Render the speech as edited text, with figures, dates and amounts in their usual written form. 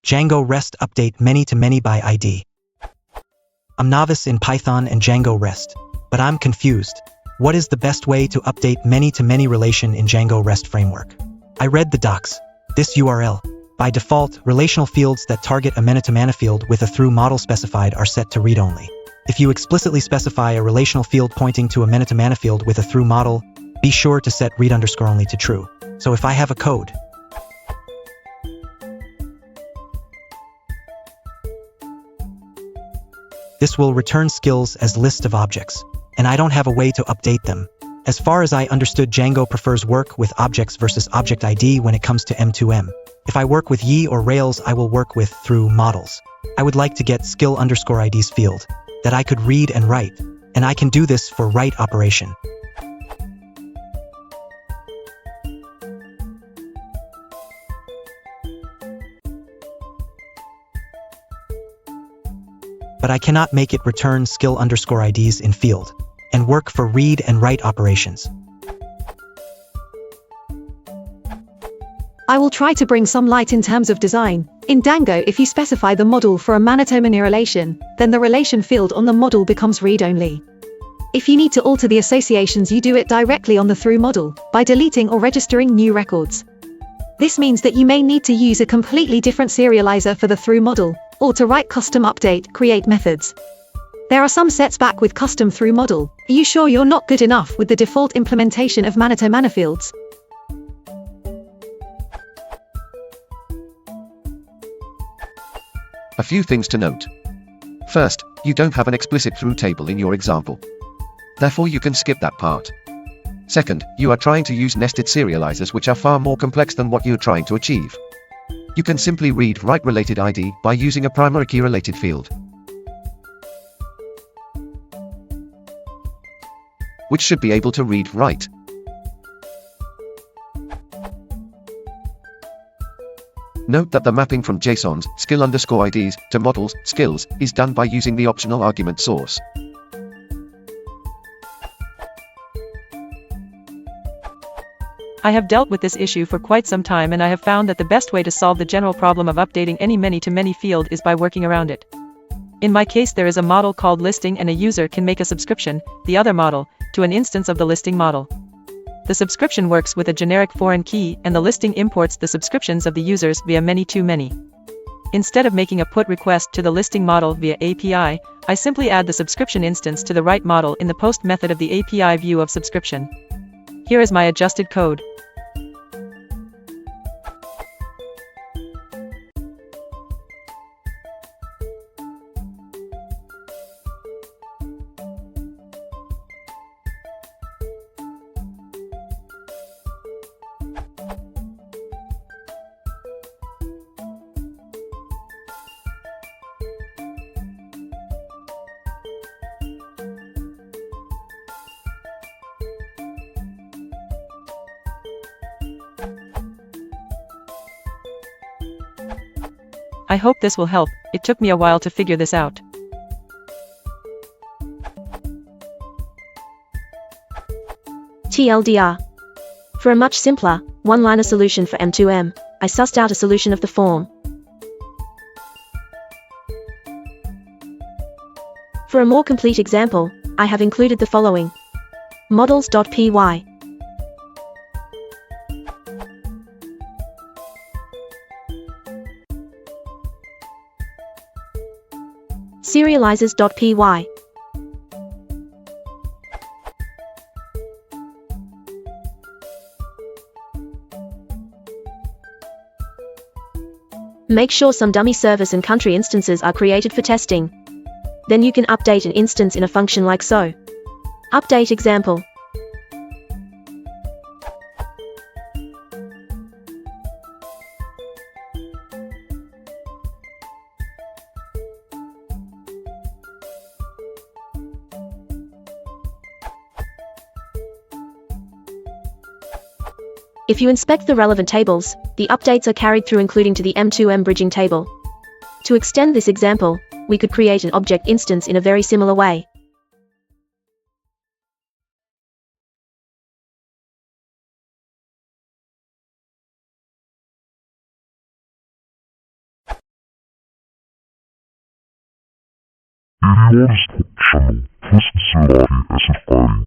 Django REST update many-to-many by ID. I'm novice in Python and Django REST, but I'm confused. What is the best way to update many-to-many relation in Django REST framework? I read the docs. This URL. By default, relational fields that target a many-to-many field with a through model specified are set to read-only. If you explicitly specify a relational field pointing to a many-to-many field with a through model, be sure to set read_only to true. So if I have a code, this will return skills as list of objects, and I don't have a way to update them. As far as I understood, Django prefers work with objects versus object ID when it comes to M2M. If I work with Yi or Rails, I will work with through models. I would like to get skill_IDs field that I could read and write, and I can do this for write operation. But I cannot make it return skill_IDs in field, and work for read and write operations. I will try to bring some light in terms of design. In Django, if you specify the model for a many-to-many relation, then the relation field on the model becomes read-only. If you need to alter the associations, you do it directly on the through model, by deleting or registering new records. This means that you may need to use a completely different serializer for the through model, or to write custom update, create methods. There are some setbacks with custom through model. Are you sure you're not good enough with the default implementation of many-to-many fields? A few things to note. First, you don't have an explicit through table in your example. Therefore you can skip that part. Second, you are trying to use nested serializers which are far more complex than what you're trying to achieve. You can simply read write related ID by using a primary key related field, which should be able to read write. Note that the mapping from JSON's skill_IDs to models skills is done by using the optional argument source. I have dealt with this issue for quite some time, and I have found that the best way to solve the general problem of updating any many-to-many field is by working around it. In my case, there is a model called listing, and a user can make a subscription, the other model, to an instance of the listing model. The subscription works with a generic foreign key, and the listing imports the subscriptions of the users via many-to-many. Instead of making a put request to the listing model via API, I simply add the subscription instance to the write model in the post method of the API view of subscription. Here is my adjusted code. I hope this will help. It took me a while to figure this out. TLDR. For a much simpler, one-liner solution for M2M, I sussed out a solution of the form. For a more complete example, I have included the following. Models.py. Serializers.py. Make sure some dummy service and country instances are created for testing. Then you can update an instance in a function like so. Update example. If you inspect the relevant tables, the updates are carried through including to the M2M bridging table. To extend this example, we could create an object instance in a very similar way. Periodist channel, first serializing acid filing.